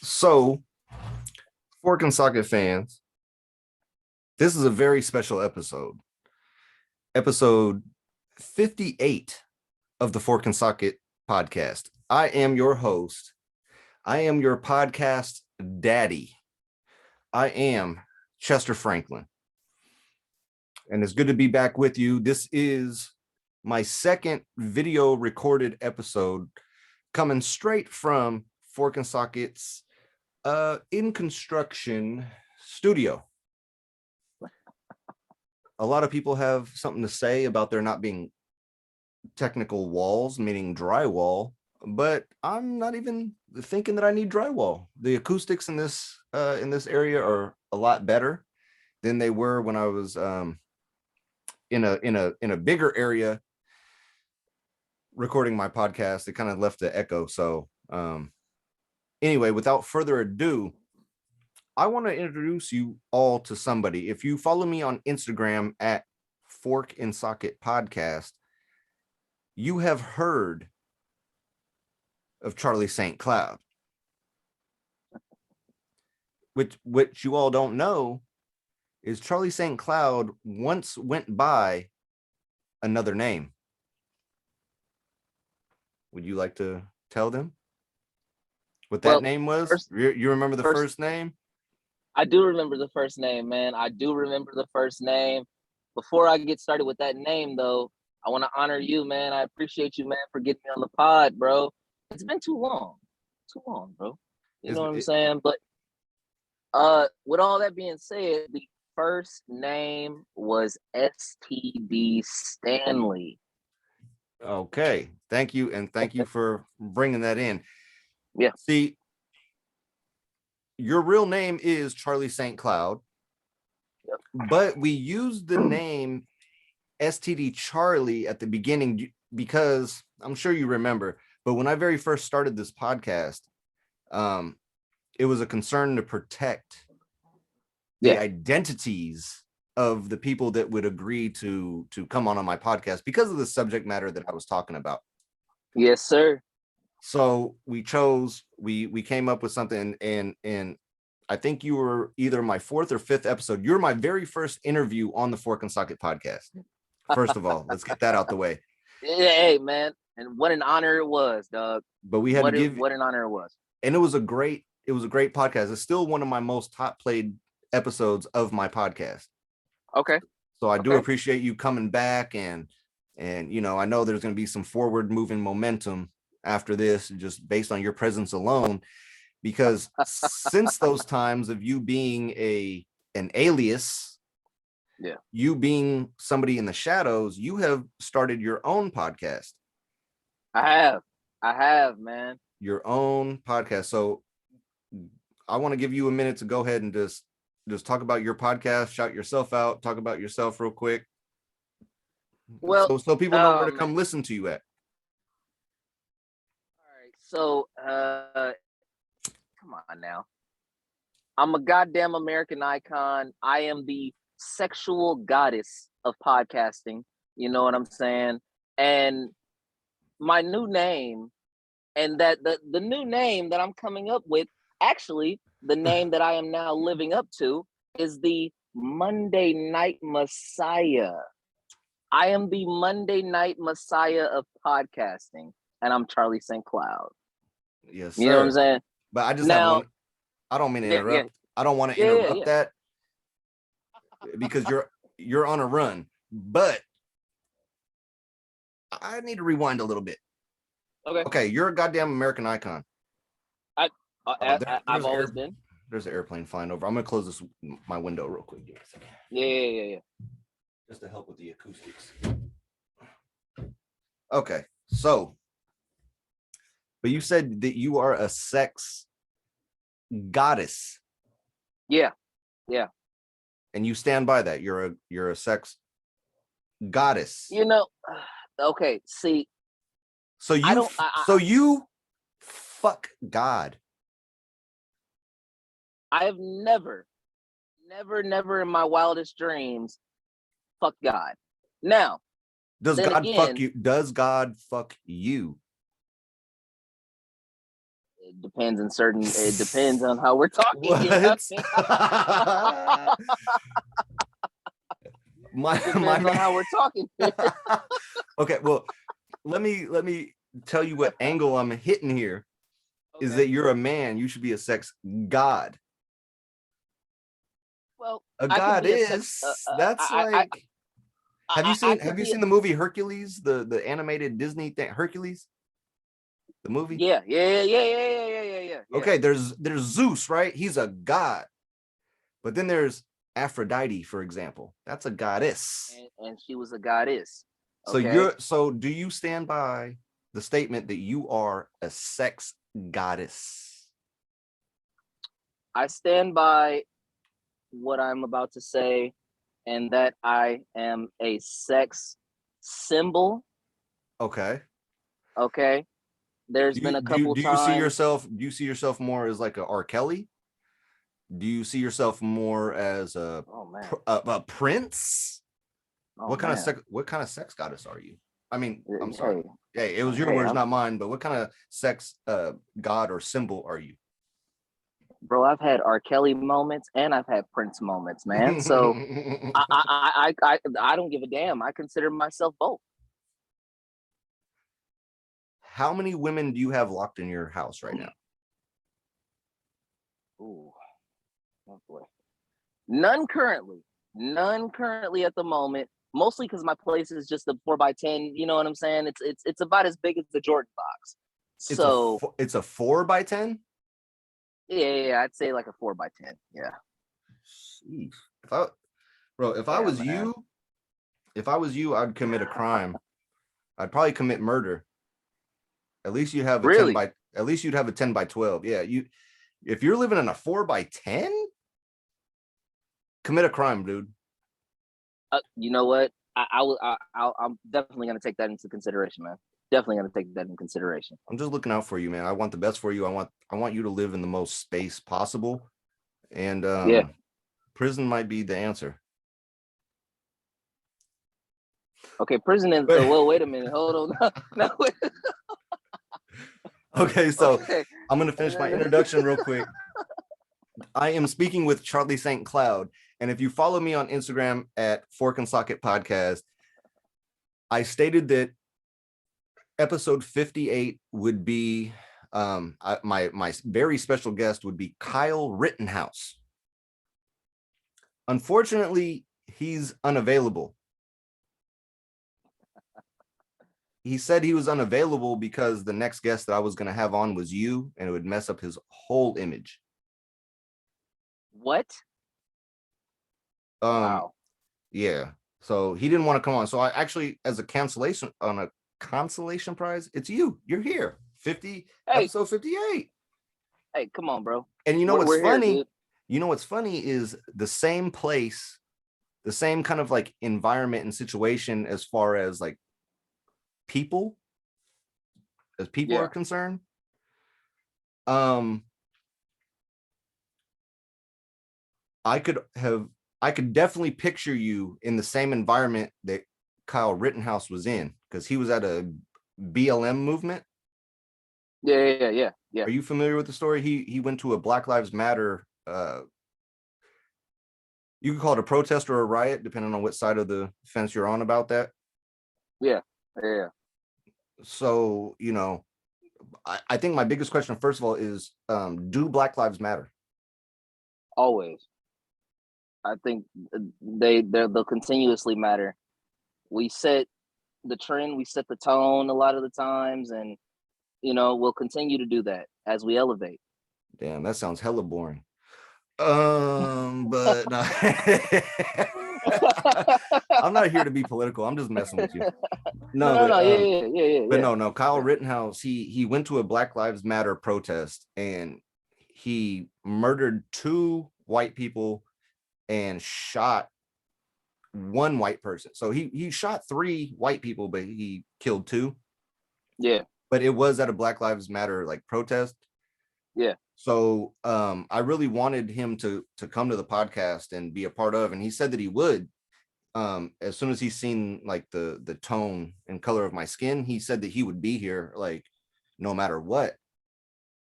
So, Fork and Socket fans, this is a very special episode 58 of the Fork and Socket Podcast. I am your host. I am your podcast daddy. I am Chester Franklin. And it's good to be back with you. This is my second video recorded episode coming straight from Fork and Socket's in construction studio. A lot of people have something to say about there not being technical walls, meaning drywall, but I'm not even thinking that I need drywall. The acoustics in this area are a lot better than they were when I was in a bigger area recording my podcast. It kind of left the echo. So anyway, without further ado, I want to introduce you all to somebody. If you follow me on Instagram at Fork and Socket Podcast, you have heard of Charlie St.Cloud. Which you all don't know is Charlie St.Cloud once went by another name. Would you like to tell them what that name was? You remember the first name? I do remember the first name, man. I do remember the first name. Before I get started with that name, though, I want to honor you, man. I appreciate you, man, for getting me on the pod, bro. It's been too long, bro. You know what I'm saying? But with all that being said, the first name was STD Stanley. Okay, thank you, and thank you for bringing that in. Yeah. See, your real name is Charlie St.Cloud, yep. But we used the name STD Charlie at the beginning because I'm sure you remember, but when I very first started this podcast, it was a concern to protect the identities of the people that would agree to come on my podcast because of the subject matter that I was talking about. Yes, sir. So we came up with something, and I think you were either my fourth or fifth episode. You're my very first interview on the Fork and Socket Podcast. First of all, let's get that out the way. Hey, man, and what an honor it was, dog. But we had what an honor it was. And it was a great podcast. It's still one of my most top played episodes of my podcast. Okay. So I do appreciate you coming back, and you know, I know there's going to be some forward moving momentum after this, just based on your presence alone, because since those times of you being an alias, you being somebody in the shadows, you have started your own podcast. I have, man. Your own podcast. So I want to give you a minute to go ahead and just talk about your podcast, shout yourself out, talk about yourself real quick. Well, so people know where to come listen to you at. So, come on now. I'm a goddamn American icon. I am the sexual goddess of podcasting. You know what I'm saying? And my new name, and that the new name that I'm coming up with, actually, the name that I am now living up to is the Monday Night Messiah. I am the Monday Night Messiah of podcasting. And I'm Charlie St.Cloud. Yes, sir. You know what I'm saying? But I just I don't mean to interrupt. Yeah. I don't want to interrupt that because you're on a run. But I need to rewind a little bit. Okay, you're a goddamn American icon. I've always been. There's an airplane flying over. I'm gonna close my window real quick. Yeah. Just to help with the acoustics. Okay, so. But you said that you are a sex goddess. Yeah. And you stand by that. You're a sex goddess. You know, okay, see. So you fuck God. I have never in my wildest dreams fucked God. Now, does God fuck you? Does God fuck you? It depends on how we're talking. What? You know what depends on how we're talking. Okay, well, let me tell you what angle I'm hitting here. Is that you're a man? You should be a sex god. Well, A god is that's like. Have you seen the movie Hercules, the animated Disney thing, Hercules? The movie? Yeah. Okay, there's Zeus, right? He's a god. But then there's Aphrodite, for example. That's a goddess. And she was a goddess. Okay? So do you stand by the statement that you are a sex goddess? I stand by what I'm about to say, and that I am a sex symbol. Okay. There's been a couple times. Do you see yourself more as like a R. Kelly? Do you see yourself more as a prince? What kind of sex goddess are you? I mean, I'm sorry. Hey, it was your words, not mine. But what kind of sex god or symbol are you? Bro, I've had R. Kelly moments and I've had Prince moments, man. So I don't give a damn. I consider myself both. How many women do you have locked in your house right now? Ooh, oh boy. None currently at the moment. Mostly because my place is just a 4x10. You know what I'm saying? It's about as big as the Jordan box. So it's a 4x10. Yeah, I'd say like a 4x10. Yeah. Jeez. If I was you, I'd commit a crime. I'd probably commit murder. At least you have a 10x12. Yeah, if you're living in a 4x10, commit a crime, dude. You know what? I'm definitely gonna take that into consideration, man. Definitely gonna take that into consideration. I'm just looking out for you, man. I want the best for you. I want you to live in the most space possible, and prison might be the answer. Okay, prison is. Well, wait a minute. Hold on. No. Okay, so I'm gonna finish my introduction real quick. I am speaking with Charlie St.Cloud, and if you follow me on Instagram at Fork and Socket Podcast, I stated that episode 58 would be my very special guest would be Kyle Rittenhouse. Unfortunately, he's unavailable. He said he was unavailable because the next guest that I was going to have on was you, and it would mess up his whole image. What? Wow. Yeah. So he didn't want to come on. So I actually, as a cancellation on a consolation prize, it's you. You're here. Episode 58. Hey, come on, bro. And you know what's funny? Here, you know what's funny is the same place, the same kind of like environment and situation as far as like people are concerned. I could definitely picture you in the same environment that Kyle Rittenhouse was in, because he was at a BLM movement. Yeah. Are you familiar with the story? He went to a Black Lives Matter. You could call it a protest or a riot, depending on what side of the fence you're on about that. Yeah. So, you know, I think my biggest question, first of all, is do Black Lives matter? Always. I think they'll continuously matter. We set the trend, we set the tone a lot of the times, and you know, we'll continue to do that as we elevate. Damn, that sounds hella boring. But no. I'm not here to be political. I'm just messing with you. Yeah. But no. Kyle Rittenhouse, he went to a Black Lives Matter protest and he murdered 2 white people and shot 1 white person. So he shot 3 white people, but he killed 2. Yeah. But it was at a Black Lives Matter like protest. Yeah. So I really wanted him to come to the podcast and be a part of, and he said that he would. As soon as he's seen like the tone and color of my skin, he said that he would be here, like no matter what.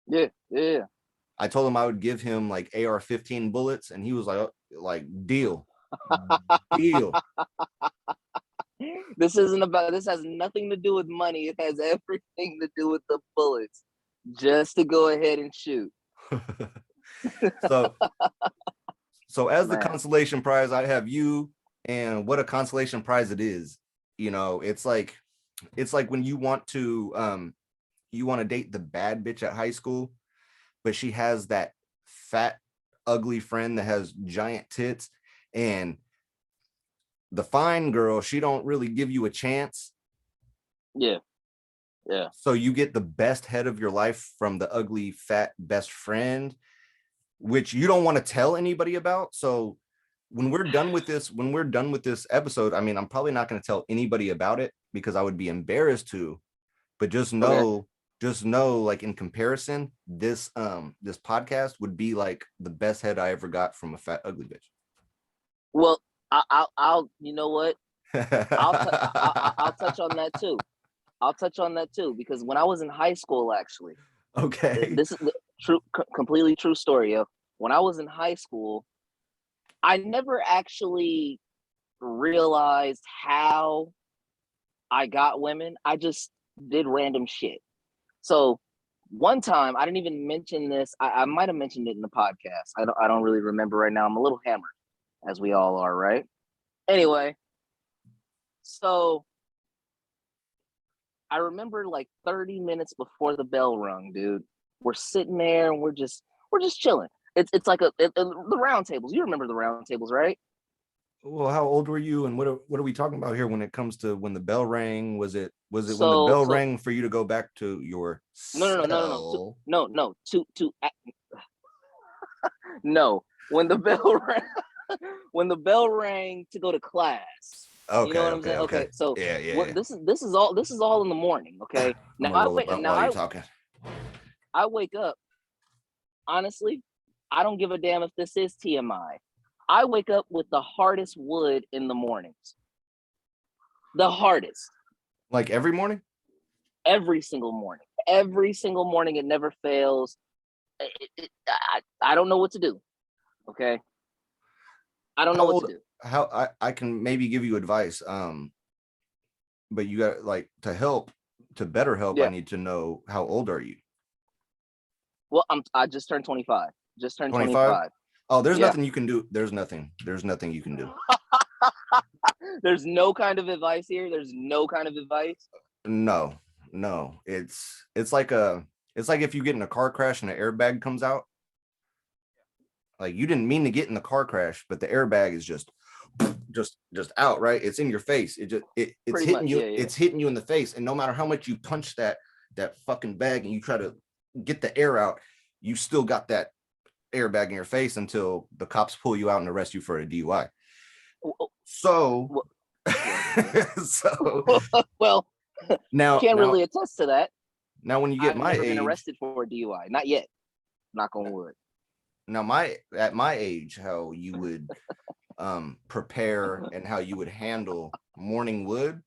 Yeah. I told him I would give him like AR-15 bullets, and he was like deal. This has nothing to do with money. It has everything to do with the bullets. Just to go ahead and shoot. so as the Man. consolation prize, I have you, and what a consolation prize it is. You know, it's like when you want to date the bad bitch at high school, but she has that fat, ugly friend that has giant tits, and the fine girl, she don't really give you a chance. Yeah. So you get the best head of your life from the ugly, fat best friend, which you don't want to tell anybody about. So when we're done with this episode, I mean, I'm probably not going to tell anybody about it because I would be embarrassed to, but just know, like, in comparison, this podcast would be like the best head I ever got from a fat, ugly bitch. Well, I'll you know what? I'll touch on that too. I'll touch on that too, because when I was in high school, actually, Okay, this is true, completely true story. Yo. When I was in high school, I never actually realized how I got women. I just did random shit. So one time, I didn't even mention this. I might have mentioned it in the podcast. I don't really remember right now. I'm a little hammered, as we all are, right? Anyway, so I remember like 30 minutes before the bell rung, dude. We're sitting there and we're just chilling. It's like the round tables. You remember the round tables, right? well, how old were you, and what are we talking about here when it comes to when the bell rang? Was it when the So bell rang for you to go back to your cell? no. No. When the bell rang, when the bell rang to go to class. You know what I'm saying? Okay. So yeah. this is all in the morning. Okay. I'm Now gonna roll about while you're talking. I wake up. Honestly, I don't give a damn if this is TMI. I wake up with the hardest wood in the mornings. The hardest. Like every morning? Every single morning. Every single morning. It never fails. I don't know what to do. Okay. I don't know what to do. How I can maybe give you advice. But you got, like, to better help, I need to know, how old are you? Well, I just turned 25. Just turned 25. Oh, there's nothing you can do. There's nothing you can do. There's no kind of advice here. There's no kind of advice. No. It's like if you get in a car crash and the airbag comes out. Like, you didn't mean to get in the car crash, but the airbag is just out, right? It's in your face. It's hitting you. Yeah. It's hitting you in the face. And no matter how much you punch that fucking bag and you try to get the air out, you still got that airbag in your face until the cops pull you out and arrest you for a DUI. So, well, now can't really attest to that. Now, when you get my age, been arrested for a DUI, not yet. Knock on wood. Now, at my age, how you would prepare and how you would handle morning wood,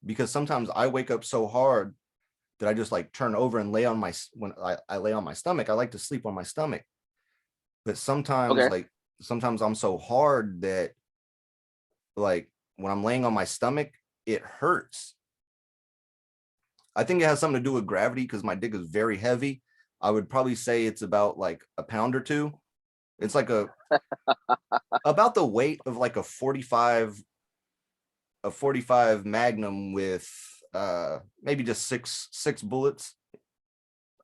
because sometimes I wake up so hard that I just like turn over and lay on when I lay on my stomach. I like to sleep on my stomach, but sometimes sometimes I'm so hard that, like, when I'm laying on my stomach, it hurts. I think it has something to do with gravity because my dick is very heavy. I would probably say it's about like a pound or two. It's like about the weight of like a 45 Magnum with maybe just six bullets.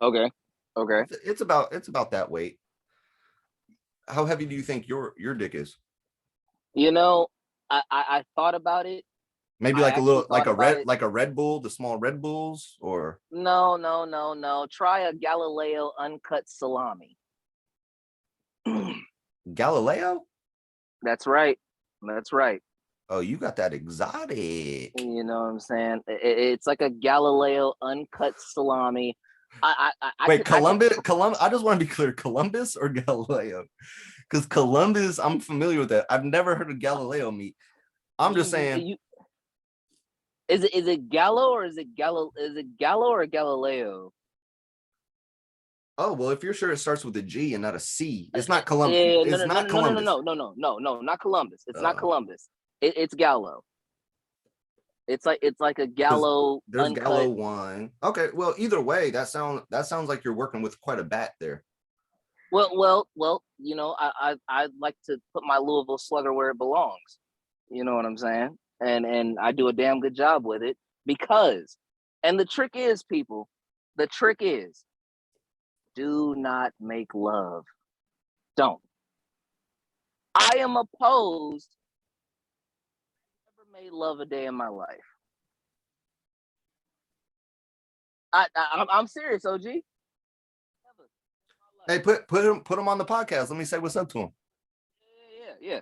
Okay. It's about that weight. How heavy do you think your dick is? You know, I thought about it. Maybe like a Red Bull, the small Red Bulls, or no. Try a Galileo uncut salami. Galileo? That's right. Oh, you got that exotic. You know what I'm saying? It's like a Galileo uncut salami. Wait, Columbus? I just want to be clear, Columbus or Galileo? Because Columbus, I'm familiar with that. I've never heard of Galileo meat. I'm just saying. Is it Gallo or is it Gallo or Galileo? Oh, well, if you're sure it starts with a G and not a C, it's not Columbus. Yeah, It's not Columbus. no, not Columbus. It's not Columbus. It's Gallo. It's like a Gallo There's uncut. Gallo 1. Okay, well, either way, that sounds like you're working with quite a bat there. Well, you know, I like to put my Louisville Slugger where it belongs. You know what I'm saying? And I do a damn good job with it because, and the trick is, people, the trick is, do not make love. Don't. I am opposed. Never made love a day in my life. I'm serious, OG. Hey, put him on the podcast. Let me say what's up to him. Yeah.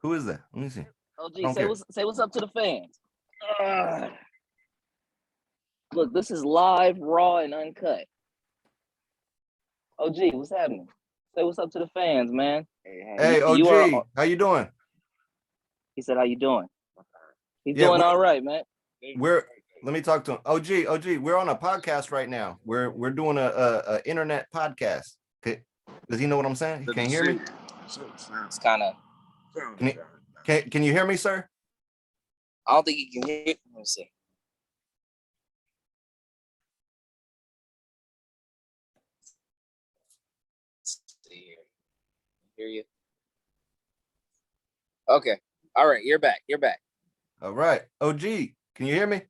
Who is that? Let me see. OG, say what's up to the fans. Look, this is live, raw, and uncut. OG, what's happening? Say what's up to the fans, man. Hey, OG, how you doing? He said, how you doing? He's doing all right, man. Let me talk to him. OG, we're on a podcast right now. We're doing a internet podcast. Does he know what I'm saying? Can you hear me? It's kind of. Can you hear me, sir? I don't think he can hear. Let me see. Hear you. Okay. All right. You're back. All right. OG, can you hear me?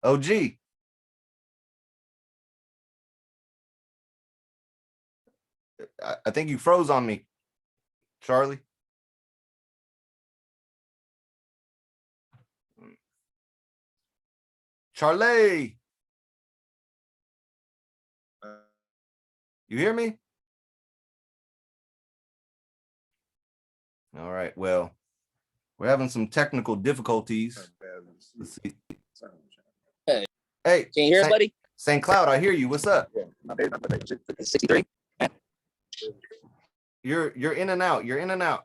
OG. I think you froze on me, Charlie. Charlie. You hear me? All right. Well, we're having some technical difficulties. Let's see. Hey, can you hear, buddy? St. Cloud, I hear you. What's up? 63. You're in and out. You're in and out.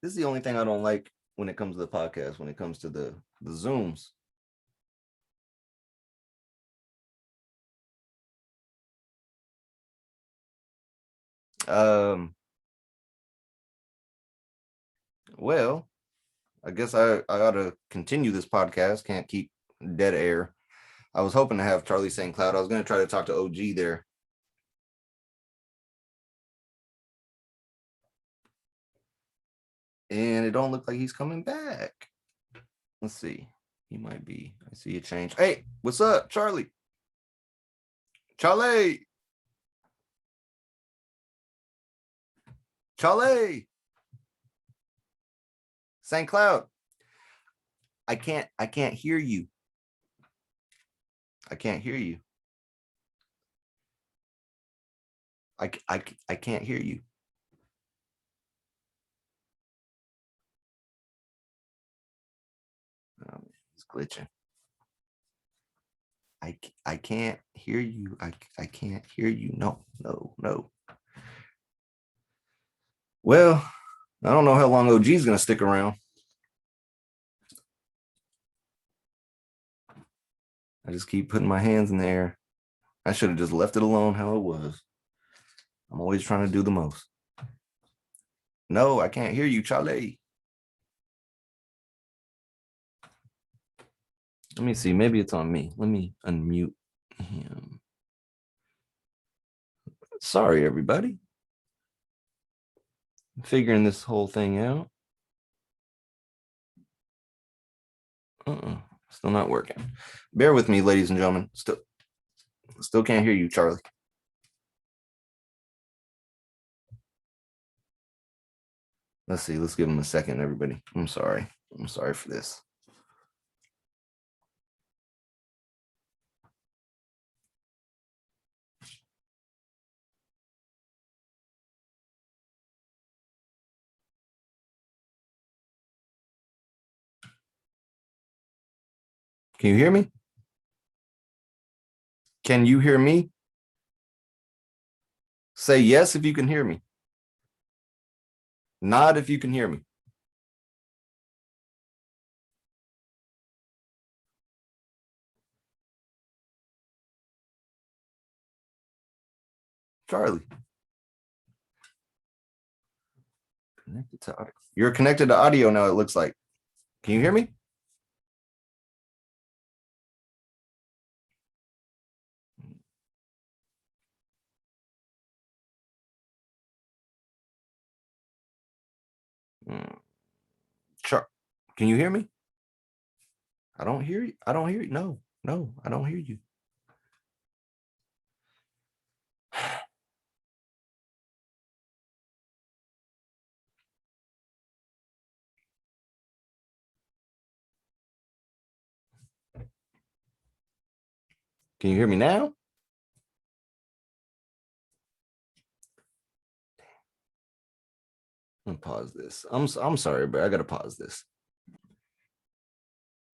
This is the only thing I don't like when it comes to the podcast, when it comes to the Zooms. Well, I guess I ought to continue this podcast. Can't keep dead air. I was hoping to have Charlie St. Cloud. I was going to try to talk to OG there. And it don't look like he's coming back. Let's see. He might be. I see a change. Hey, what's up, Charlie? Charlie. St. Cloud. I can't hear you. I can't hear you. I can't hear you. Oh, it's glitching. I can't hear you. I can't hear you. No. Well, I don't know how long OG's gonna stick around. I just keep putting my hands in the air. I should have just left it alone how it was. I'm always trying to do the most. No, I can't hear you, Charlie. Let me see. Maybe it's on me. Let me unmute him. Sorry, everybody. I'm figuring this whole thing out. Still not working. Bear with me, ladies and gentlemen. Still can't hear you, Charlie. Let's see. Let's give him a second, everybody. I'm sorry for this. Can you hear me? Can you hear me? Say yes if you can hear me. Nod if you can hear me. Charlie. Connected to audio. You're connected to audio now, it looks like. Can you hear me? Can you hear me? I don't hear you. I don't hear you. No, I don't hear you. Can you hear me now? I'm gonna pause this. I'm sorry, but I gotta pause this.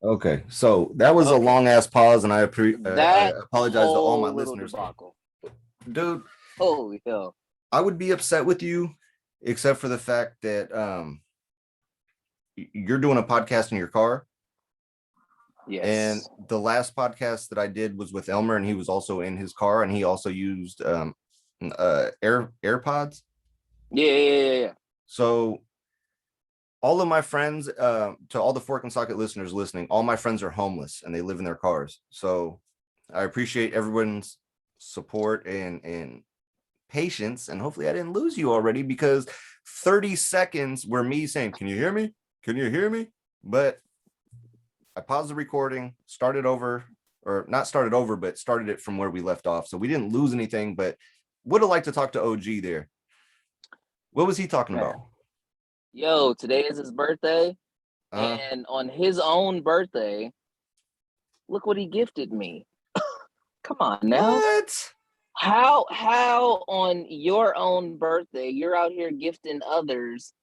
Okay, so that was a long ass pause, and I apologize to all my listeners. Debacle. Dude, holy hell! I would be upset with you, except for the fact that you're doing a podcast in your car. Yes. And the last podcast that I did was with Elmer, and he was also in his car, and he also used AirPods. Yeah. So all of my friends, to all the Fork and Socket listeners listening, all my friends are homeless and they live in their cars. So I appreciate everyone's support and patience. And hopefully I didn't lose you already, because 30 seconds were me saying, "Can you hear me? Can you hear me?" But I paused the recording, started over, or not started over, but started it from where we left off. So we didn't lose anything, but would have liked to talk to OG there. What was he talking about? Yo, today is his birthday. And on his own birthday, look what he gifted me. Come on now. What? How on your own birthday, you're out here gifting others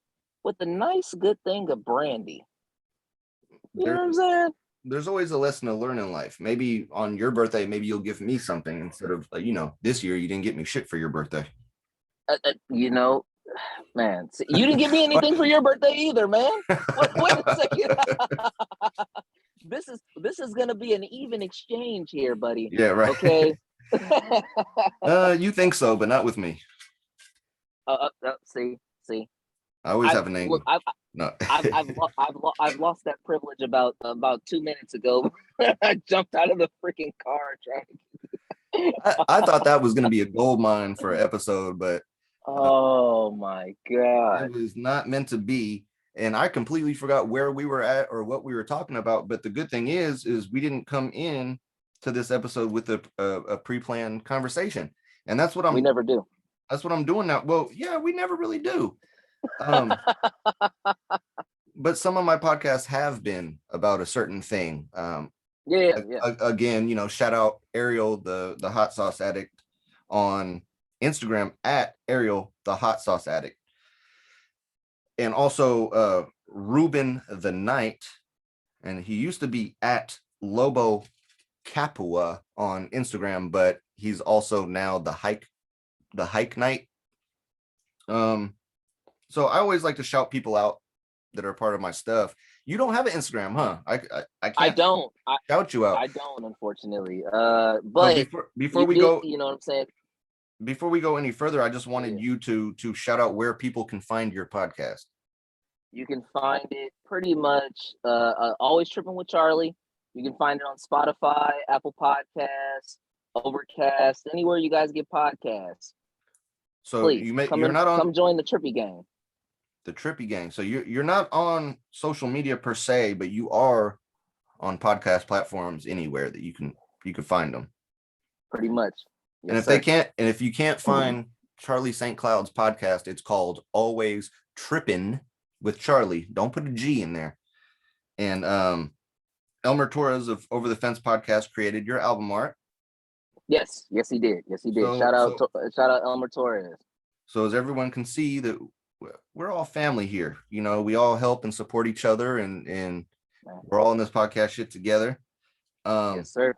with a nice good thing of brandy? You know what I'm saying? There's always a lesson to learn in life. Maybe on your birthday, maybe you'll give me something instead of, this year you didn't get me shit for your birthday. Man, you didn't give me anything for your birthday either, man. Wait a second. This is gonna be an even exchange here, buddy. Yeah, right. Okay. You think so, but not with me. See. I always have an angle. Look, No. I've lost that privilege about 2 minutes ago. I jumped out of the freaking car trying. I thought that was going to be a gold mine for an episode, but oh my god, it was not meant to be. And I completely forgot where we were at or what we were talking about. But the good thing is we didn't come in to this episode with a pre-planned conversation, and that's what we never do. That's what I'm doing now. Well, yeah, we never really do. But some of my podcasts have been about a certain thing. Yeah. Again, shout out Ariel, the hot sauce addict, on Instagram at Ariel the hot sauce addict, and also Ruben the Knight, and he used to be at Lobo Capua on Instagram, but he's also now the hike Knight. So I always like to shout people out that are part of my stuff. You don't have an Instagram, huh? I don't shout you out. I don't, unfortunately. But before we go, you know what I'm saying? Before we go any further, I just wanted you to shout out where people can find your podcast. You can find it pretty much always Trippin With Charlie. You can find it on Spotify, Apple Podcasts, Overcast, anywhere you guys get podcasts. So please come join the Trippy Gang. The Trippy Gang. So you're not on social media per se, but you are on podcast platforms anywhere that you can find them. Pretty much. Yes, and if you can't find Charlie St.Cloud's podcast, it's called Always Trippin With Charlie. Don't put a G in there. And Elmer Torres of Over the Fence podcast created your album art. Yes, he did. Shout out Elmer Torres. So as everyone can see, that we're all family here. We all help and support each other, and we're all in this podcast shit together. Yes, sir.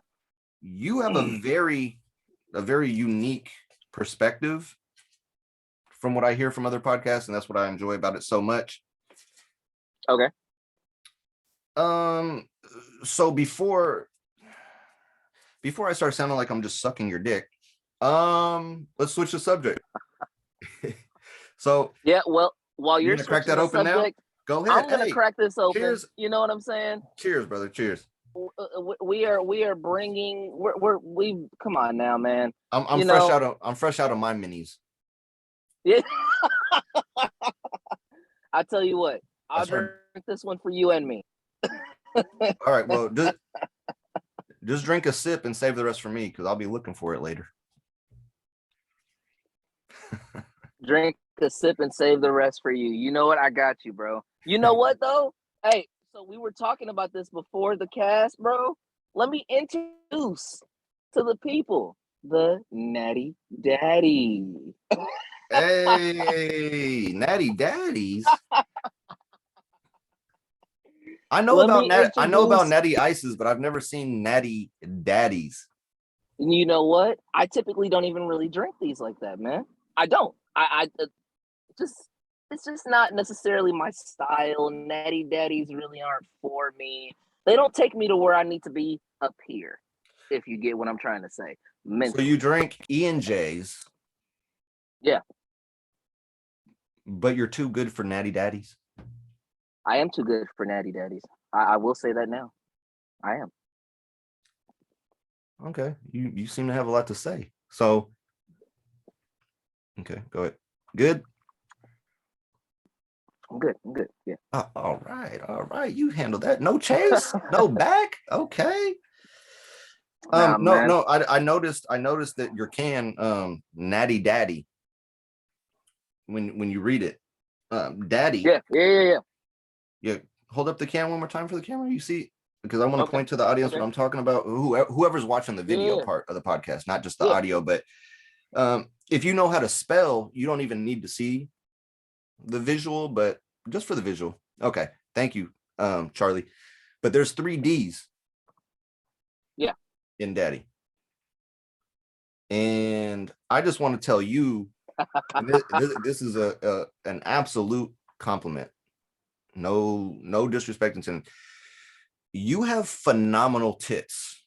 You have a very unique perspective from what I hear from other podcasts, and that's what I enjoy about it so much. Okay. So before I start sounding like I'm just sucking your dick, let's switch the subject. So yeah, well, while you're you're gonna crack that switching the open subject, now? Go ahead. I'm gonna crack this open. Cheers. You know what I'm saying? Cheers, brother. Cheers. We are bringing. We come on now, man. I'm fresh out of my minis. Yeah. I tell you what, I'll drink this one for you and me. All right, well, just drink a sip and save the rest for me because I'll be looking for it later. Drink a sip and save the rest for you. You know what? I got you, bro. You know what though? Hey, so we were talking about this before the cast, bro. Let me introduce to the people the Natty Daddy. Hey, Natty Daddies. I know about Natty Ices, but I've never seen Natty Daddies. You know what? I typically don't even really drink these like that, man. I don't. It's just not necessarily my style. Natty Daddies really aren't for me. They don't take me to where I need to be up here, if you get what I'm trying to say. Mentally. So you drink E&J's. Yeah. But you're too good for Natty Daddies? I am too good for Natty Daddies. I will say that now. I am. Okay. You seem to have a lot to say. So, okay, go ahead. Good? I'm good. Yeah. All right. You handle that. No chase, no back. Okay. No. I noticed that your can, Natty Daddy. When you read it, Daddy. Yeah. Yeah. Hold up the can one more time for the camera. You see, because I want to point to the audience what I'm talking about. Whoever's watching the video part of the podcast, not just the audio, but if you know how to spell, you don't even need to see the visual, but just for the visual. Okay. Thank you, Charlie. But there's 3 D's. Yeah. In Daddy. And I just want to tell you, this is an absolute compliment. No disrespect intended. You have phenomenal tits.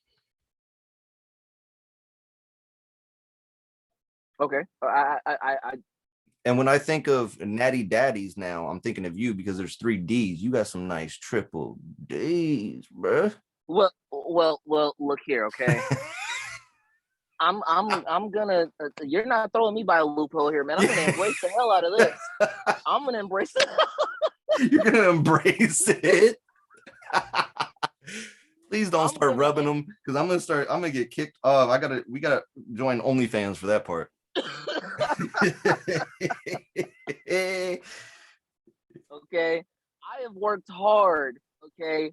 Okay. And when I think of Natty Daddies now, I'm thinking of you because there's 3 D's. You got some nice triple D's, bruh. Well, look here, okay. I'm gonna. You're not throwing me by a loophole here, man. I'm gonna embrace the hell out of this. I'm gonna embrace it. You're gonna embrace it. Please don't start rubbing them because I'm gonna get kicked off. We gotta join OnlyFans for that part. Okay, I have worked hard. Okay,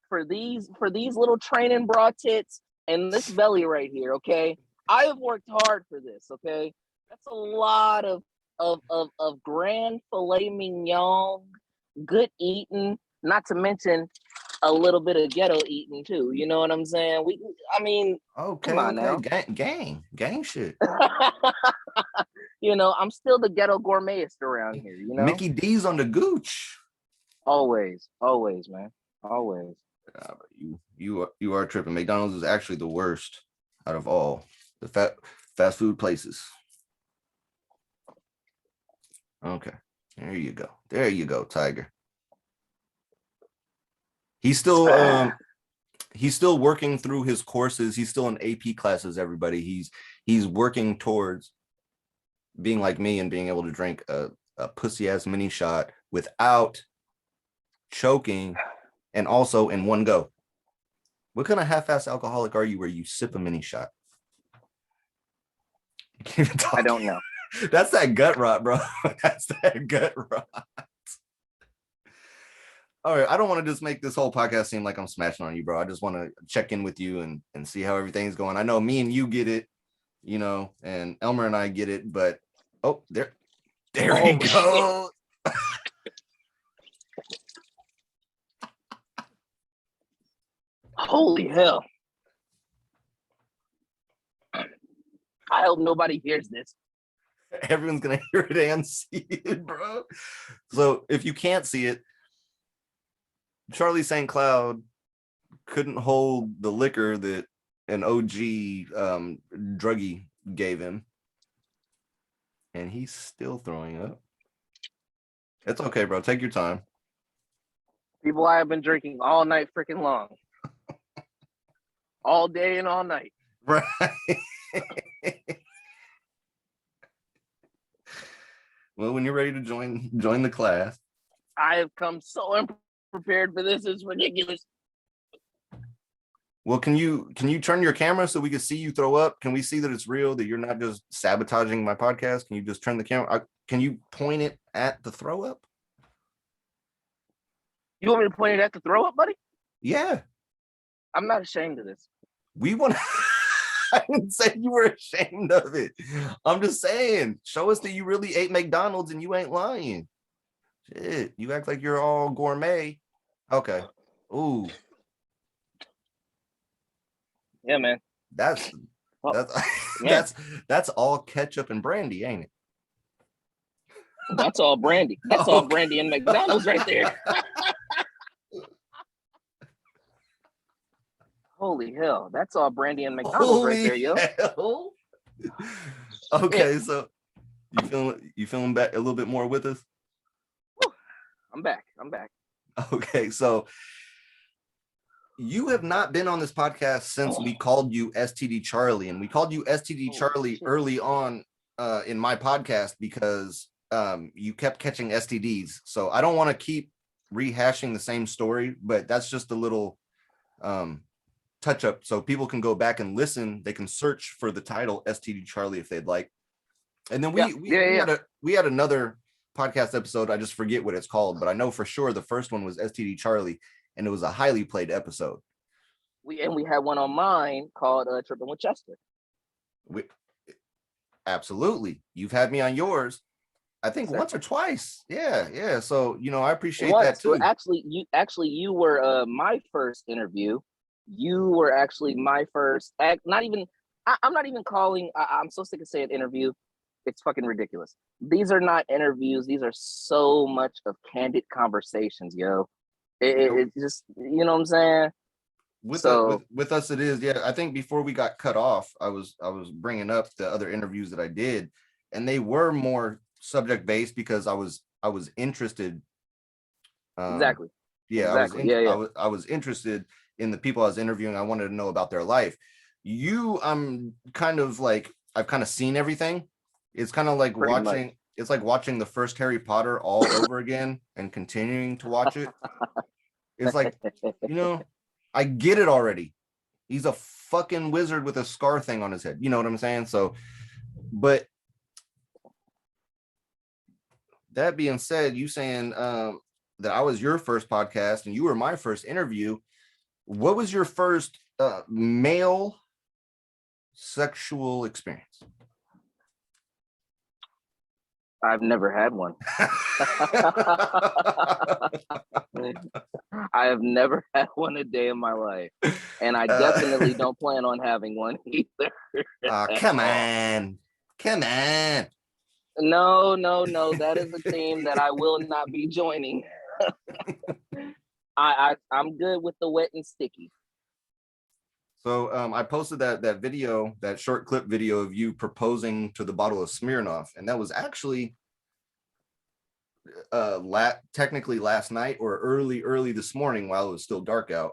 for these little training bra tits and this belly right here. Okay, I have worked hard for this. Okay, that's a lot of grand filet mignon, good eating. Not to mention a little bit of ghetto eating too. You know what I'm saying? Okay, come on now. gang shit. You know, I'm still the ghetto gourmetist around here. You know, Mickey D's on the gooch. Always, man. Always. You are tripping. McDonald's is actually the worst out of all the fast food places. Okay, there you go, Tiger. He's still working through his courses. He's still in AP classes. Everybody, he's working towards being like me and being able to drink a pussy ass mini shot without choking, and also in one go. What kind of half-ass alcoholic are you where you sip a mini shot? You can't even talk. I don't know. That's that gut rot, bro. That's that gut rot. All right, I don't want to just make this whole podcast seem like I'm smashing on you, bro. I just want to check in with you and see how everything's going. I know me and you get it, you know, and Elmer and I get it, but there he goes. Holy hell. I hope nobody hears this. Everyone's gonna hear it and see it, bro. So if you can't see it, Charlie St. Cloud couldn't hold the liquor that an OG druggie gave him, and he's still throwing up. It's okay, bro. Take your time. People, I have been drinking all night freaking long. All day and all night. Right. Well, when you're ready to join the class. I have come so unprepared for this. It's ridiculous. Well, can you turn your camera so we can see you throw up? Can we see that it's real, that you're not just sabotaging my podcast? Can you just turn the camera? Can you point it at the throw up? You want me to point it at the throw up, buddy? Yeah. I'm not ashamed of this. We want I didn't say you were ashamed of it. I'm just saying, show us that you really ate McDonald's and you ain't lying. Shit, you act like you're all gourmet. Okay. Ooh. Yeah, man. That's yeah. that's all ketchup and brandy, ain't it? That's all brandy. That's all brandy and McDonald's right there. Holy hell, that's all brandy and McDonald's right there, yo. Hell? Okay, so you feeling back a little bit more with us? I'm back. Okay, so you have not been on this podcast since we called you STD Charlie, and we called you STD Charlie early on in my podcast because you kept catching STDs. So I don't want to keep rehashing the same story, but that's just a little touch up so people can go back and listen. They can search for the title STD Charlie if they'd like. And then we had another podcast episode. I just forget what it's called, but I know for sure the first one was STD Charlie, and it was a highly played episode. We had one on mine called Trippin With Chester. Absolutely. You've had me on yours, I think once or twice. Yeah. So I appreciate that too. Well, you were my first interview. You were actually my first I'm not even calling. I'm so sick of saying interview. It's fucking ridiculous. These are not interviews. These are so much of candid conversations, yo. It just, you know what I'm saying? With us, it is. Yeah, I think before we got cut off, I was bringing up the other interviews that I did, and they were more subject based because I was interested. Exactly. Yeah, exactly. I was interested in the people I was interviewing. I wanted to know about their life. I'm kind of like, I've kind of seen everything. It's kind of like it's like watching the first Harry Potter all over again and continuing to watch it. It's like, I get it already. He's a fucking wizard with a scar thing on his head. You know what I'm saying? So, but that being said, you saying that I was your first podcast and you were my first interview. What was your first male sexual experience? I've never had one. I have never had one a day in my life. And I definitely don't plan on having one either. Come on. No. That is a team that I will not be joining. I'm good with the wet and sticky. So I posted that video, that short clip video of you proposing to the bottle of Smirnoff, and that was actually technically last night or early this morning while it was still dark out.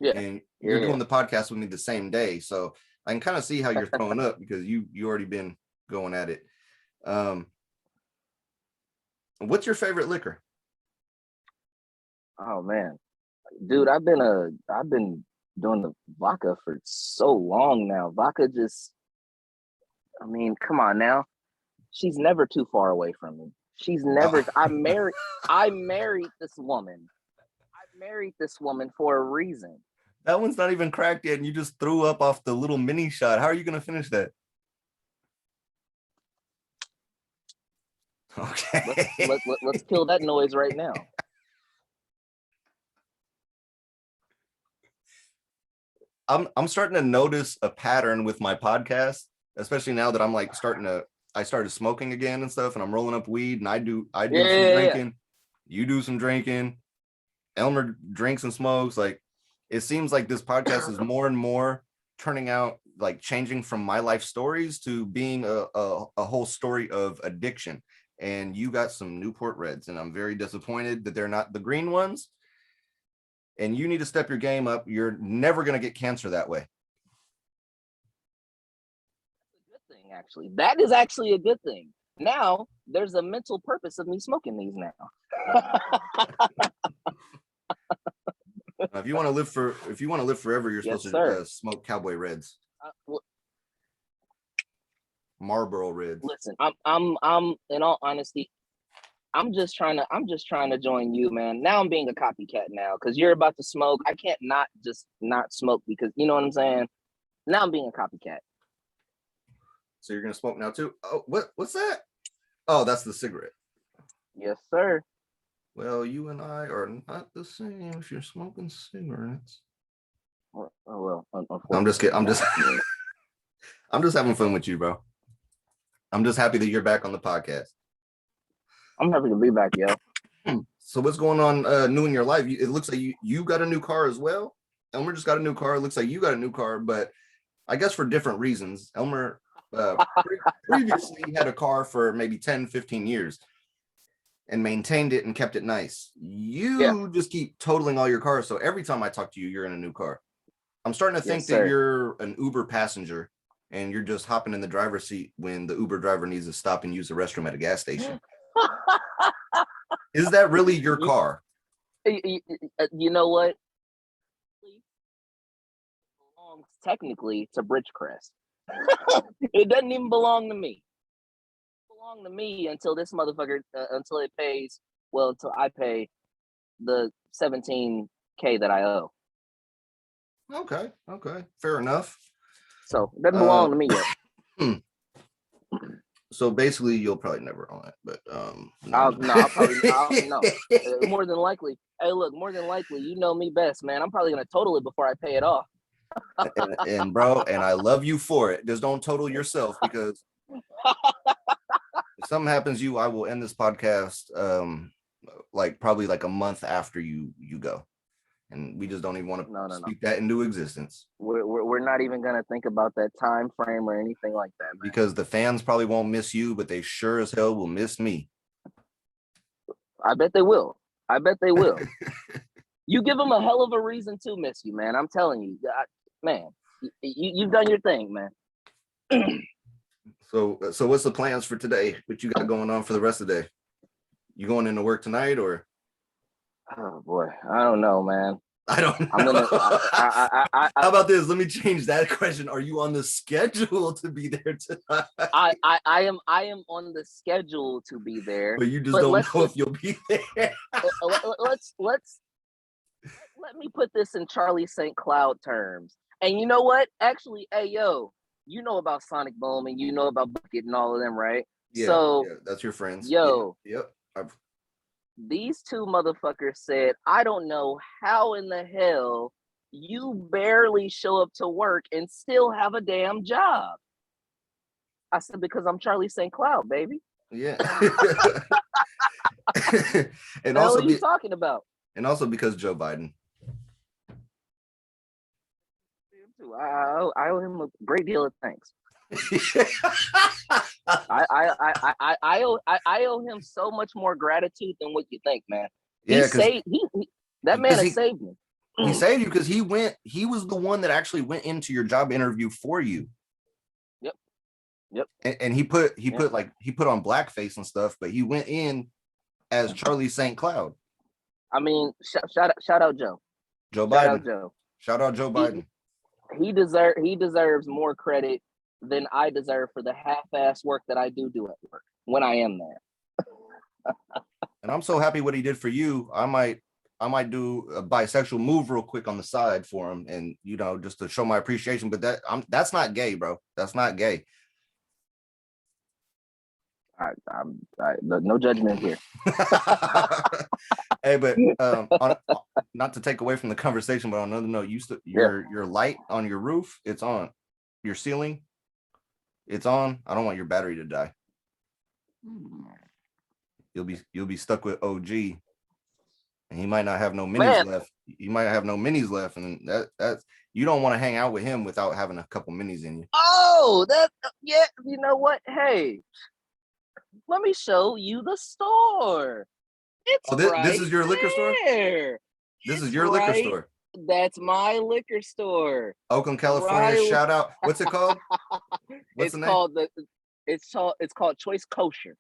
Yeah, and you're doing the podcast with me the same day, so I can kind of see how you're throwing up because you already been going at it. What's your favorite liquor? Oh man, dude, I've been doing the vodka for so long now. Vodka just, I mean, come on now. She's never too far away from me. She's never, I married this woman. I married this woman for a reason. That one's not even cracked yet, and you just threw up off the little mini shot. How are you going to finish that? Okay. Let's kill that noise right now. I'm starting to notice a pattern with my podcast, especially now that I'm like starting to I started smoking again and stuff, and I'm rolling up weed, and I do some drinking. You do some drinking. Elmer drinks and smokes. Like, it seems like this podcast is more and more turning out, like, changing from my life stories to being a whole story of addiction. And you got some Newport Reds, and I'm very disappointed that they're not the green ones. And you need to step your game up. You're never going to get cancer that way. Actually, that is actually a good thing. Now there's a mental purpose of me smoking these now. If you want to live forever, you're supposed to smoke Cowboy Reds, Marlboro Reds. Listen, I'm in all honesty, I'm just trying to join you, man. Now I'm being a copycat now because you're about to smoke. I can't not smoke because you know what I'm saying. Now I'm being a copycat. So you're gonna smoke now too? Oh, what's that? Oh, that's the cigarette. Yes, sir. Well, you and I are not the same if you're smoking cigarettes. Oh well, I'm just kidding. I'm just having fun with you, bro. I'm just happy that you're back on the podcast. I'm happy to be back, yo. So what's going on new in your life? It looks like you got a new car as well. Elmer just got a new car. It looks like you got a new car, but I guess for different reasons. Elmer previously had a car for maybe 10, 15 years and maintained it and kept it nice. You just keep totaling all your cars. So every time I talk to you, you're in a new car. I'm starting to think that you're an Uber passenger and you're just hopping in the driver's seat when the Uber driver needs to stop and use the restroom at a gas station. Is that really your car? You know what? It belongs technically to Bridgecrest. It doesn't even belong to me. It belongs to me until this motherfucker, until it pays, until I pay the $17,000 that I owe. Okay. Fair enough. So it doesn't belong to me yet. So basically, you'll probably never own it, but I'll more than likely. Hey, look, more than likely, you know me best, man. I'm probably gonna total it before I pay it off. and bro, and I love you for it. Just don't total yourself, because if something happens to you, I will end this podcast probably a month after you go. And we just don't even want to speak that into existence. We're not even going to think about that time frame or anything like that, man. Because the fans probably won't miss you, but they sure as hell will miss me. I bet they will. You give them a hell of a reason to miss you, man. I'm telling you, man, you've done your thing, man. So what's the plans for today? What you got going on for the rest of the day? You going into work tonight or? Oh boy, I don't know, man. I don't know. How about this? Let me change that question. Are you on the schedule to be there tonight? I am on the schedule to be there. But you just don't know if you'll be there. Let me put this in Charlie St.Cloud terms. And you know what? Actually, hey yo, you know about Sonic Boom and you know about Bucket and all of them, right? Yeah, that's your friends. Yo. Yeah, yep. These two motherfuckers said, I don't know how in the hell you barely show up to work and still have a damn job. I said, because I'm Charlie St.Cloud, baby. Yeah. And also, what are you talking about? And also because Joe Biden. I owe him a great deal of thanks. I owe him so much more gratitude than what you think, man. Yeah, that man has saved me. He saved you because he was the one that actually went into your job interview for you. Yep. And he put on blackface and stuff, but he went in as Charlie St.Cloud. I mean, shout out Joe. Shout out Joe Biden. He deserves more credit than I deserve for the half-ass work that I do at work when I am there. And I'm so happy what he did for you. I might do a bisexual move real quick on the side for him, and just to show my appreciation. But that's not gay, bro. That's not gay. No judgment here. Hey, but not to take away from the conversation, but on another note, your light on your roof, it's on. Your ceiling, it's on. I don't want your battery to die. You'll be stuck with OG, and he might not have no minis Man. left. He might have no minis left, and that's you don't want to hang out with him without having a couple minis in you. Oh, yeah. You know what? Hey, let me show you the store. It's This is your liquor store? This is your liquor store. That's my liquor store. Oakland, California. Right. Shout out. What's it called? What's the name? It's called Choice Kosher.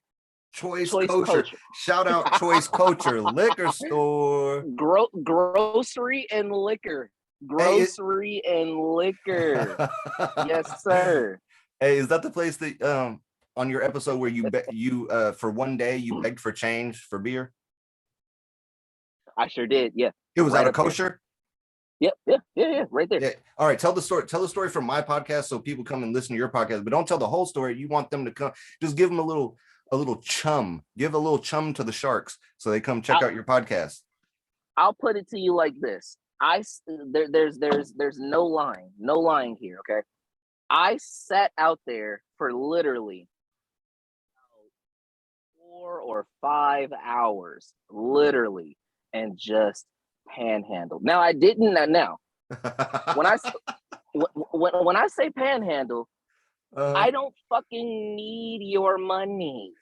Choice Kosher. Shout out Choice Kosher liquor store. Grocery and liquor. Grocery and liquor. Yes, sir. Hey, is that the place that on your episode where you for one day you begged for change for beer? I sure did. Yeah. It was out of Kosher. Yep, right there. Yeah. All right, tell the story from my podcast so people come and listen to your podcast, but don't tell the whole story. You want them to come, just give them a little chum. Give a little chum to the sharks so they come check out your podcast. I'll put it to you like this. There's no lying here, okay? I sat out there for literally 4 or 5 hours, literally, and just panhandle. Now I didn't. Now, when I say panhandle, I don't fucking need your money.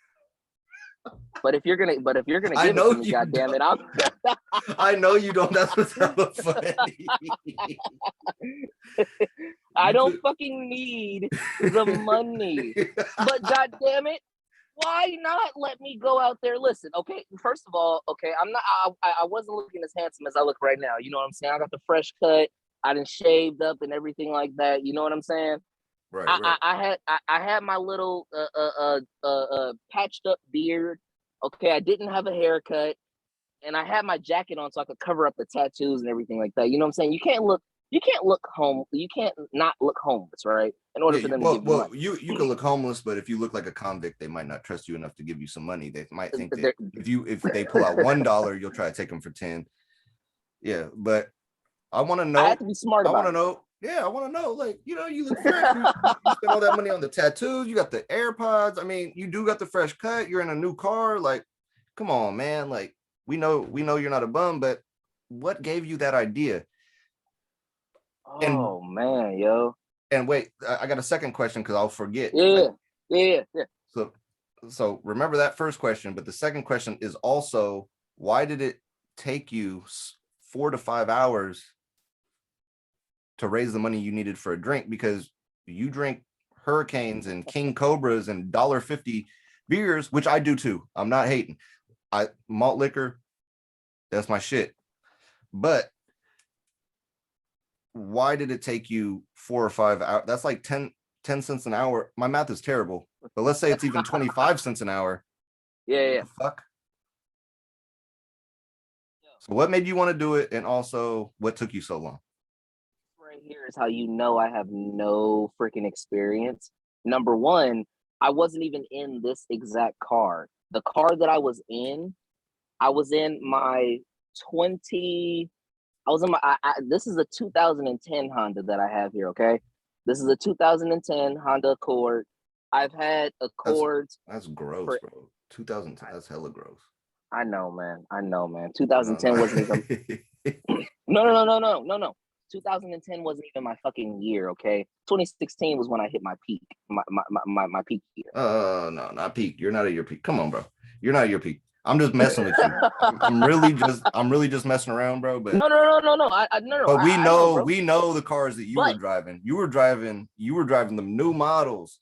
But if you're gonna give it to me, goddamn it, I know you don't. That's what's hella funny. I don't fucking need the money. But goddamn it, why not let me go out there? Listen, okay. First of all, okay, I wasn't looking as handsome as I look right now. You know what I'm saying? I got the fresh cut. I done shaved up and everything like that. You know what I'm saying? Right. I had my little patched up beard. Okay, I didn't have a haircut, and I had my jacket on so I could cover up the tattoos and everything like that. You know what I'm saying? You can't not look homeless, right? In order for them to give you money. You can look homeless, but if you look like a convict, they might not trust you enough to give you some money. They might think that if they pull out $1, you'll try to take them for 10. Yeah, but I want to know. I have to be smart about it. I want to know. Like, you look fresh. You spend all that money on the tattoos. You got the AirPods. I mean, you do got the fresh cut. You're in a new car. Like, come on, man. Like, we know you're not a bum, but what gave you that idea? Oh, man, yo. And wait, I got a second question because I'll forget. Yeah. So remember that first question, but the second question is also, why did it take you 4 to 5 hours to raise the money you needed for a drink? Because you drink Hurricanes and King Cobras and $1.50 beers, which I do too. I'm not hating. Malt liquor, that's my shit. But why did it take you 4 or 5 hours? That's like 10 cents an hour. My math is terrible, but let's say it's even 25 cents an hour. Yeah. Fuck. So what made you want to do it? And also, what took you so long? Right here is how you know I have no freaking experience. Number one, I wasn't even in this exact car. The car that I was in my this is a 2010 Honda that I have here, okay? This is a 2010 Honda Accord. I've had Accords. That's gross, bro. 2010, that's hella gross. I know, man. 2010 wasn't even... No. 2010 wasn't even my fucking year, okay? 2016 was when I hit my peak, my peak year. No, not peak. You're not at your peak. Come on, bro. You're not at your peak. I'm just messing with you. I'm really just messing around, bro. But no. But we know the cars that you were driving. You were driving the new models.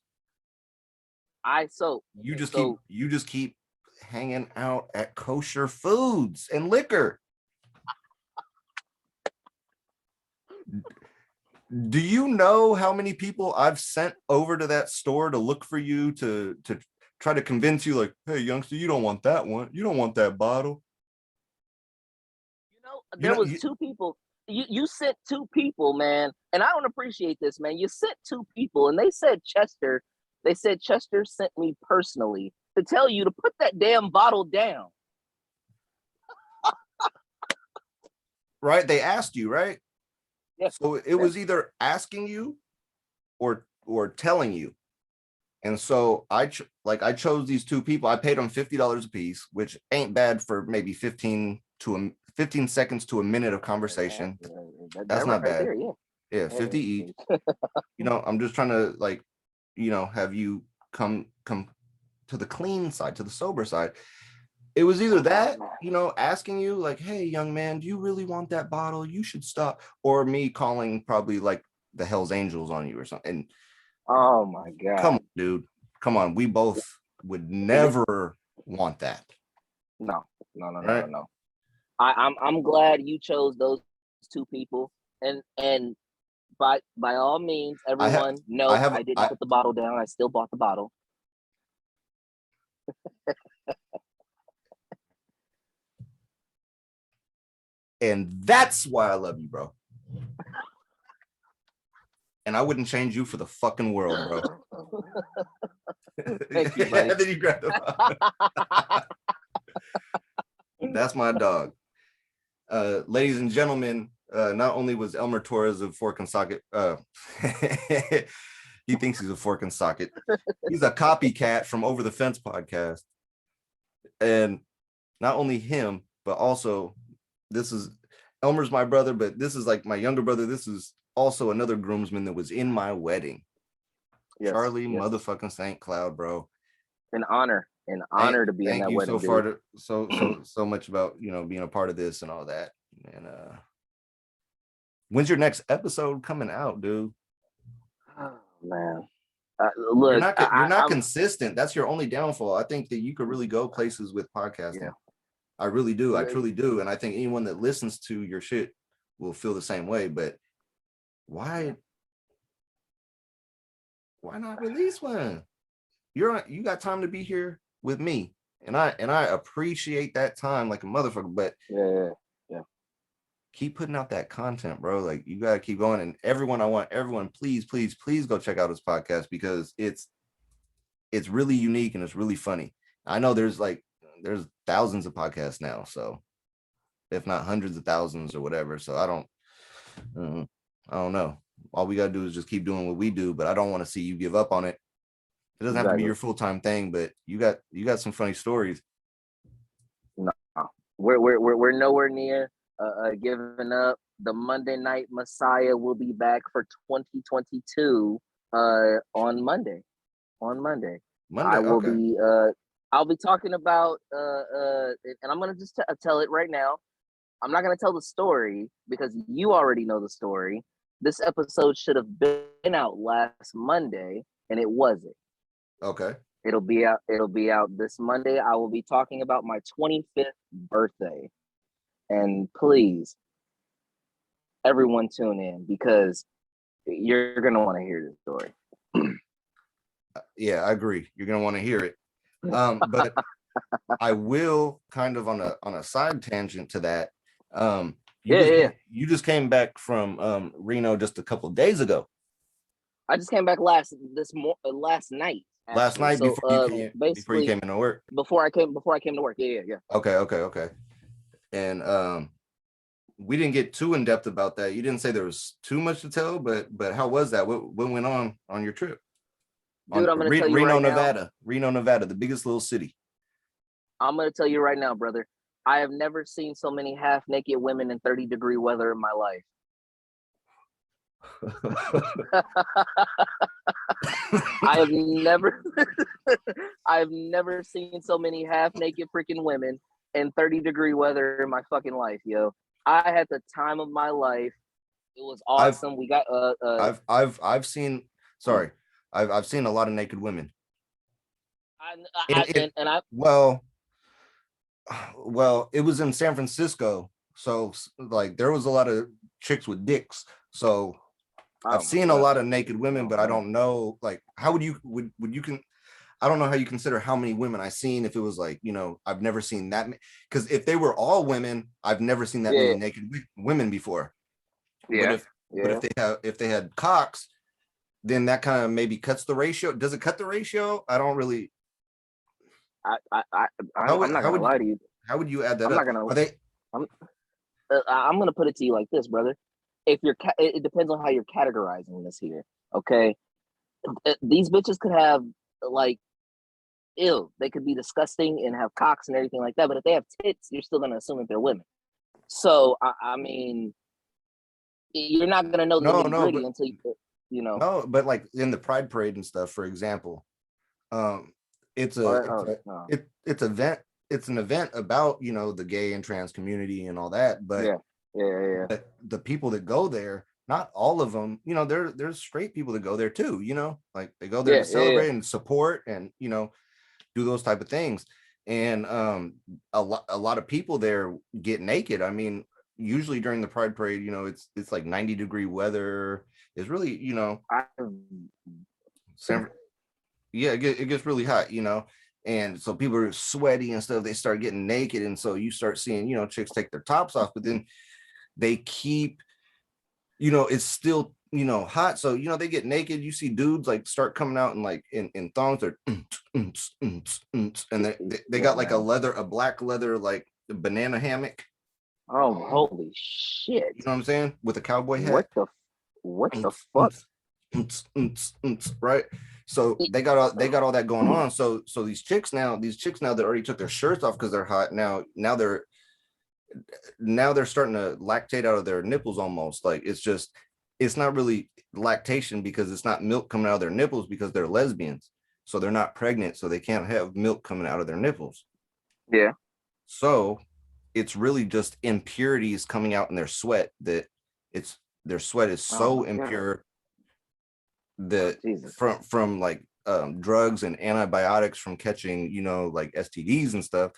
You just keep hanging out at kosher foods and liquor. Do you know how many people I've sent over to that store to look for you to try to convince you, like, hey, youngster, you don't want that one. You don't want that bottle. There was 2 people. You sent 2 people, man. And I don't appreciate this, man. You sent 2 people and they said Chester sent me personally to tell you to put that damn bottle down. Right? They asked you, right? Yes. So it was either asking you or telling you. And so I chose these two people. I paid them $50 a piece, which ain't bad for maybe 15 seconds to a minute of conversation. That's not right bad. there, yeah. Yeah, 50 each. I'm just trying to have you come to the clean side, to the sober side. It was either that, asking you like, hey, young man, do you really want that bottle? You should stop. Or me calling probably like the Hells Angels on you or something. And oh my God. come on, dude. Come on. We both would never want that. No. I'm glad you chose those two people. And by all means, everyone, I didn't put the bottle down. I still bought the bottle. And that's why I love you, bro. And I wouldn't change you for the fucking world, bro. Thank you, buddy. Then you grab the bottle. That's my dog. Ladies and gentlemen, not only was Elmer Torres of Fork and Socket, he thinks he's a Fork and Socket. He's a copycat from Over the Fence podcast. And not only him, but also Elmer's my brother, but this is like my younger brother. This is also another groomsman that was in my wedding. Yes, Charlie motherfucking St.Cloud, bro. An honor to be in that wedding. Thank you so far so much about being a part of this and all that. And when's your next episode coming out, dude? Oh man, look, you're not consistent. That's your only downfall. I think that you could really go places with podcasting. Yeah. I really do. I truly do. And I think anyone that listens to your shit will feel the same way. But why not release one? You got time to be here with me. And I appreciate that time like a motherfucker. But yeah. Keep putting out that content, bro. Like you gotta keep going. And I want everyone, please go check out his podcast because it's really unique and it's really funny. I know there's thousands of podcasts now, so if not hundreds of thousands or whatever. So I don't know. All we gotta do is just keep doing what we do, but I don't want to see you give up on it. It doesn't have to be your full-time thing, but you got some funny stories. No, we're nowhere near giving up. The Monday Night Messiah will be back for 2022 on Monday. I'll be talking about and I'm gonna just tell it right now. I'm not gonna tell the story because you already know the story. This episode should have been out last Monday, and it wasn't. Okay. It'll be out this Monday. I will be talking about my 25th birthday. And please, everyone tune in because you're gonna want to hear this story. Yeah, I agree. You're gonna want to hear it. But I will kind of on a side tangent to that. You just came back from Reno just a couple of days ago. I just came back last night. Actually. Last night before you came into work. Before I came to work. Yeah. Okay. And we didn't get too in depth about that. You didn't say there was too much to tell, but how was that? What went on your trip? Dude, I'm gonna tell you Reno, right Nevada. now. Reno, Nevada, the biggest little city. I'm gonna tell you right now, brother. I have never seen so many half-naked women in 30-degree weather in my life. I've never seen so many half-naked freaking women in 30-degree weather in my fucking life, yo. I had the time of my life. It was awesome. We got I've seen a lot of naked women. Well, it was in San Francisco, so like there was a lot of chicks with dicks. So I've seen a lot of naked women, but I don't know like how would you I don't know how you consider how many women I've seen. If it was like, I've never seen that because if they were all women, I've never seen that many naked women before. Yeah. But if they had cocks, then that kind of maybe cuts the ratio. Does it cut the ratio? I don't really. I'm not gonna lie to you. How would you add that up? I'm gonna put it to you like this, brother. If it depends on how you're categorizing this here. Okay, these bitches could have like ill. They could be disgusting and have cocks and everything like that. But if they have tits, you're still gonna assume that they're women. So I mean, you're not gonna know the No, nitty no, gritty but until you know. no, but like in the Pride Parade and stuff, for example, um, it's a it's a No. it's event it's an event about the gay and trans community and all that, but Yeah. the people that go there, not all of them, there's straight people that go there too, like they go there to celebrate and support and do those type of things. And a lot of people there get naked. I mean, usually during the Pride Parade, it's like 90-degree weather. It's really, it gets really hot, and so people are sweaty and stuff. They start getting naked, and so you start seeing, chicks take their tops off, but then they keep, it's still, hot. So, they get naked. You see dudes like start coming out and like in thongs, or and they got like a black leather, like banana hammock. Oh, holy shit. You know what I'm saying? With a cowboy hat. What the fuck? Right. So they got all that going on. So these chicks now that already took their shirts off because they're hot, now they're starting to lactate out of their nipples almost. Like it's not really lactation because it's not milk coming out of their nipples because they're lesbians. So they're not pregnant, so they can't have milk coming out of their nipples. Yeah. So it's really just impurities coming out in their sweat, that their sweat is so impure that from like drugs and antibiotics from catching, like STDs and stuff.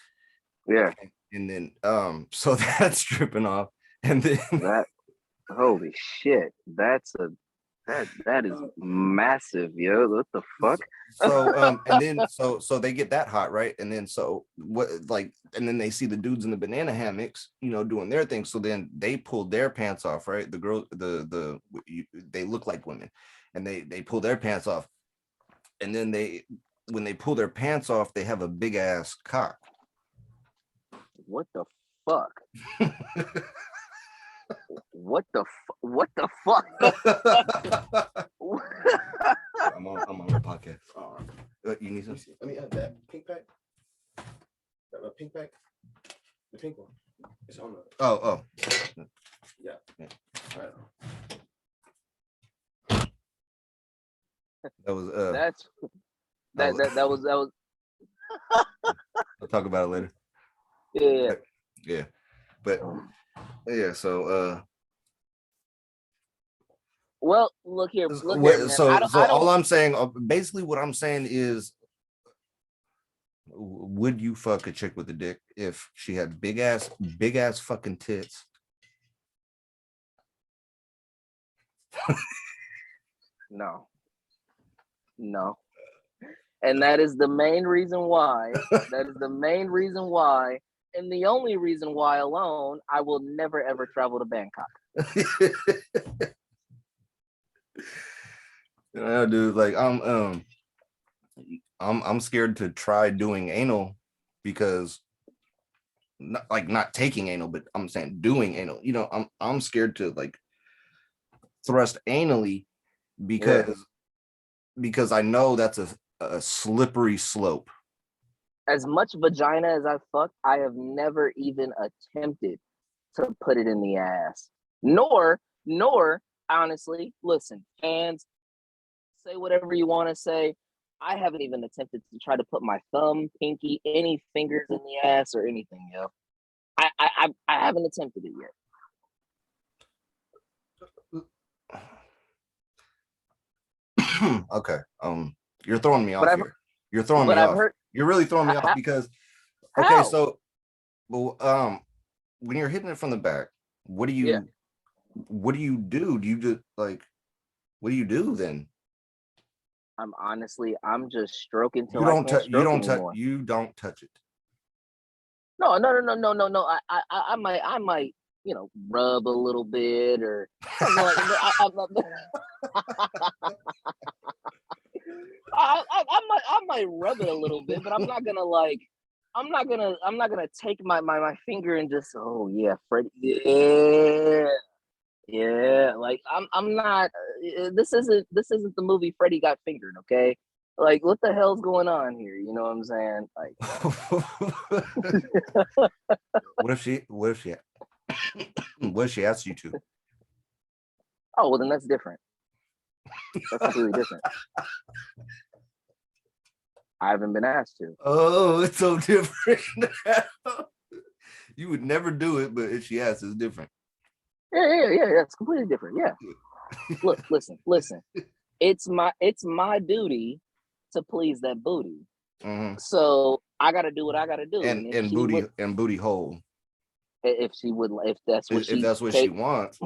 Yeah. And then so that's dripping off. And then that, holy shit, that is massive, yo. What the fuck? So and then so they get that hot, right? And then and then they see the dudes in the banana hammocks, doing their thing. So then they pull their pants off, right? The girl, they look like women, and they pull their pants off. And then when they pull their pants off, they have a big ass cock. What the fuck? What the fuck? I'm on the podcast. You need some? Let me add that pink pack. That pink pack. The pink one. It's on the. Oh. Yeah. All right. That was. That was. I'll talk about it later. Yeah. But yeah. So. Well, look here. So all I'm saying, basically, what I'm saying is, would you fuck a chick with a dick if she had big ass fucking tits? No. And that is the main reason why. And the only reason why alone, I will never ever travel to Bangkok. Dude, like I'm scared to try doing anal because not taking anal, but I'm saying doing anal. I'm scared to like thrust anally because I know that's a slippery slope. As much vagina as I fucked, I have never even attempted to put it in the ass. Nor, honestly, listen, fans, say whatever you want to say. I haven't even attempted to try to put my thumb, pinky, any fingers in the ass or anything, yo. I haven't attempted it yet. Okay. You're throwing me off here. You're throwing me off. You're really throwing me off because okay, so well, when you're hitting it from the back, what do you do? Do you just like what do you do then? I'm just stroking till you don't touch you don't touch it. No. I might, rub a little bit or something like that. I might rub it a little bit, but I'm not gonna take my finger and just Freddie, like I'm not. This isn't the movie Freddie Got Fingered, okay? Like, what the hell's going on here? You know what I'm saying? Like, what if she what if she asks you to? oh, well, then that's different. That's completely different. I haven't been asked to. Oh, it's so different. You would never do it, but if she asks, it's different. Yeah. It's completely different. Yeah. Look, listen. It's my duty to please that booty. Mm-hmm. So I gotta do what I gotta do. And booty hole. If that's what she wants.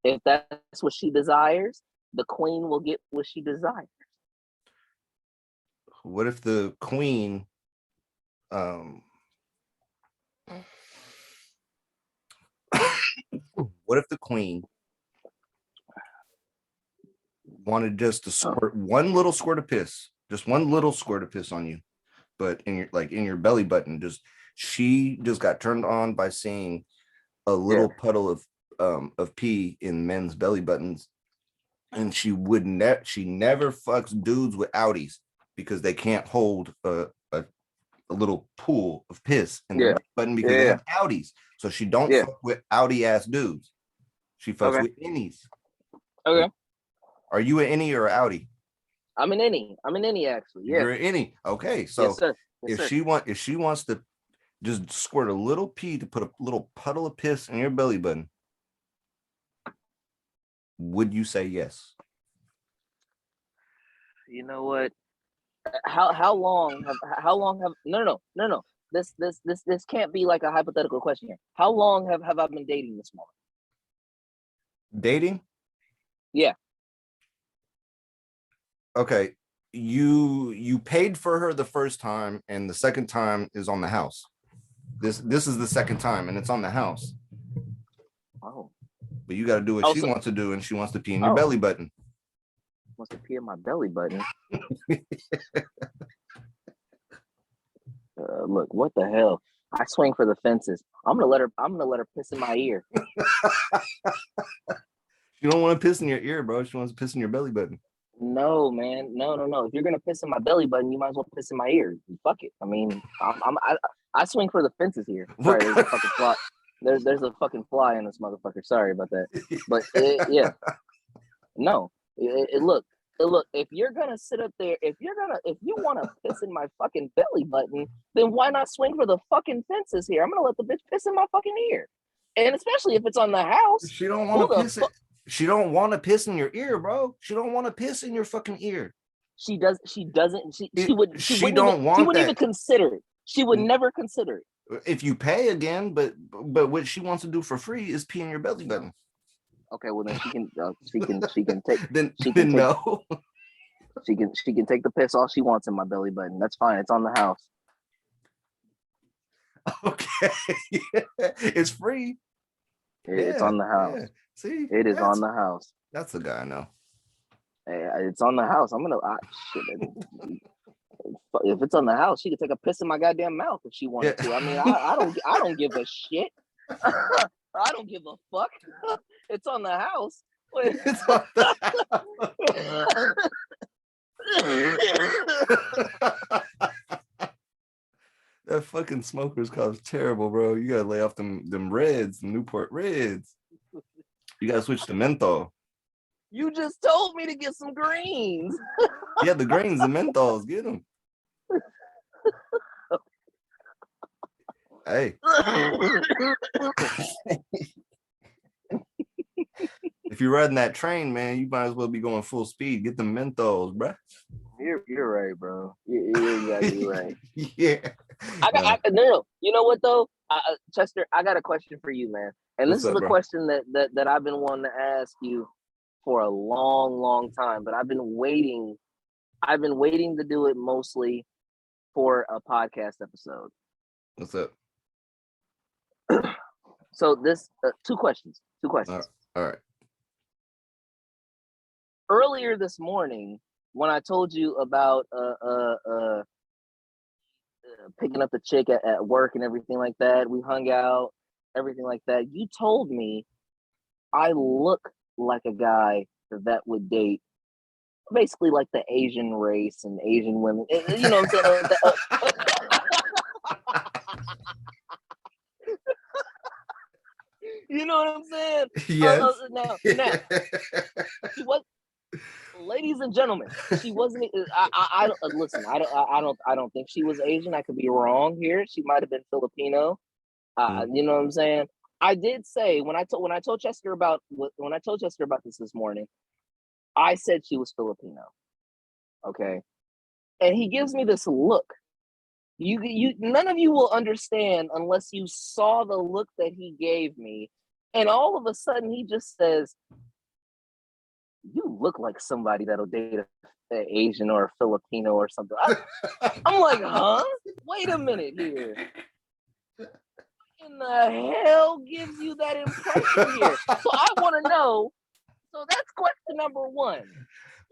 If that's what she desires, the queen will get what she desires. What if the queen what if the queen wanted just to squirt one little squirt of piss, just one little squirt of piss on you, but in your belly button, she just got turned on by seeing a little puddle of pee in men's belly buttons, and she never fucks dudes with outies because they can't hold a little pool of piss in their belly button because they have outies. So she don't fuck with outie ass dudes. She fucks with innies. Okay. Are you an innie or an outie? I'm an innie actually. Yeah. You're an innie. Okay. So yes, sir. if she wants to just squirt a little pee to put a little puddle of piss in your belly button, would you say yes? You know what? How long have no. This can't be like a hypothetical question here. How long have I been dating this woman? Dating? Yeah. Okay. You paid for her the first time, and the second time is on the house. This is the second time, and it's on the house. Oh. But you got to do what she wants to do, and she wants to pee in your belly button. Wants to pee in my belly button. Look, what the hell? I swing for the fences. I'm gonna let her piss in my ear. You don't want to piss in your ear, bro. She wants to piss in your belly button. No, man. No. If you're gonna piss in my belly button, you might as well piss in my ear. Fuck it. I mean, I swing for the fences here. Sorry, there's a fucking fly. There's a fucking fly in this motherfucker. Sorry about that. But no. Look. If you're gonna sit up there, if you want to piss in my fucking belly button, then why not swing for the fucking fences here? I'm gonna let the bitch piss in my fucking ear, and especially if it's on the house. She don't want to piss it. She don't want to piss in your ear, bro. She don't want to piss in your fucking ear. She doesn't. She wouldn't even consider it. She would never consider it. If you pay again, but what she wants to do for free is pee in your belly button. Okay, well then she can take the piss all she wants in my belly button. That's fine. It's on the house. Okay. It's free. It's on the house. Yeah. See, it is on the house. That's the guy I know. Hey, it's on the house. I'm gonna if it's on the house, she could take a piss in my goddamn mouth if she wanted to. I mean, I don't give a shit. I don't give a fuck. It's on the house. It's on the house. That fucking smoker's cause terrible, bro. You gotta lay off them Reds, them Newport Reds. You gotta switch to menthol. You just told me to get some greens. Yeah, the greens, the menthols, get them. Hey. If you're riding that train, man, you might as well be going full speed. Get the menthols, bro. You're right, bro. You're exactly right. Yeah. No. You know what though, Chester? I got a question for you, man. And this is a question that I've been wanting to ask you for a long time, but I've been waiting to do it mostly for a podcast episode. What's up? So this two questions. All right. Earlier this morning, when I told you about picking up the chick at work and everything like that, we hung out, everything like that. You told me I look like a guy that would date basically like the Asian race and Asian women. You know what I'm saying? You know what I'm saying? Yes. Now, she was, ladies and gentlemen, she wasn't. I don't listen. I don't think she was Asian. I could be wrong here. She might have been Filipino. You know what I'm saying? I did say when I told Chester about this morning, I said she was Filipino. Okay, and he gives me this look. You none of you will understand unless you saw the look that he gave me, and all of a sudden he just says, "You look like somebody that'll date an Asian or a Filipino or something." I'm like, huh? Wait a minute here. In the hell gives you that impression here? So I want to know. So that's question number one.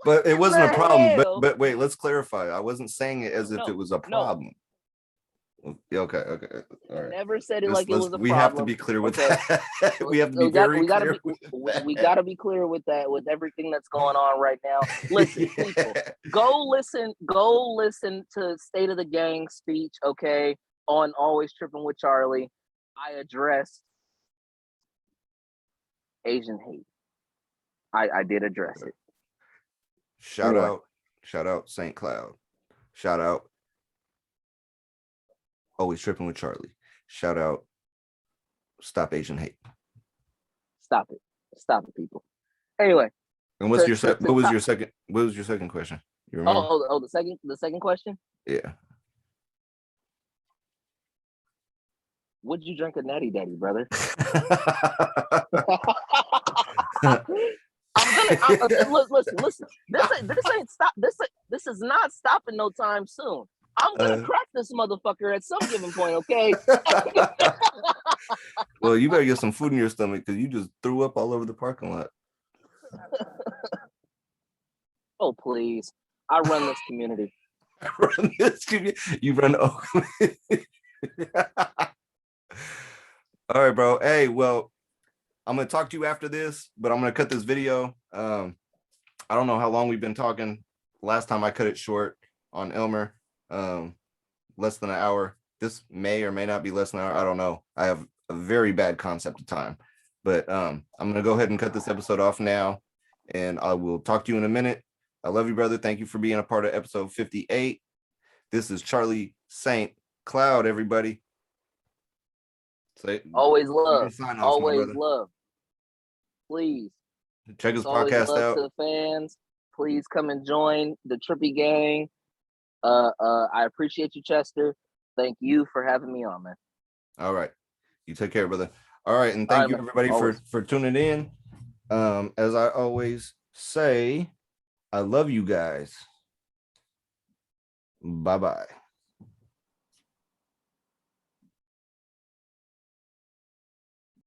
But it wasn't a problem. But wait, let's clarify. I wasn't saying it as if it was a problem. Okay. All right. Never said it like it was a problem. We have to be clear with that. We have to be very clear. We got to be clear with that, with everything that's going on right now. Listen, people, go listen to State of the Gang speech, okay, on Always Trippin' with Charlie. I addressed Asian hate. I did address it. Shout out St. Cloud. Shout out Always Trippin' with Charlie. Shout out Stop Asian Hate. Stop it, people. Anyway. And what was your second question? You remember? The second question? Yeah. Would you drink a natty daddy, brother? Listen. This is not stopping no time soon. I'm gonna crack this motherfucker at some given point, okay? Well, you better get some food in your stomach because you just threw up all over the parking lot. Oh, please. I run this community. You run Oakland. All right, bro. Hey, well, I'm gonna talk to you after this, but I'm gonna cut this video. I don't know how long we've been talking. Last time I cut it short on Elmer, less than an hour. This may or may not be less than an hour. I don't know. I have a very bad concept of time, but I'm gonna go ahead and cut this episode off now, and I will talk to you in a minute. I love you, brother. Thank you for being a part of episode 58. This is Charlie St. Cloud, everybody. Always love. Always love. Please check his podcast out. To the fans, please come and join the Trippy Gang. I appreciate you, Chester. Thank you for having me on, man. All right, you take care, brother. All right, and thank you everybody for tuning in. As I always say, I love you guys. Bye-bye.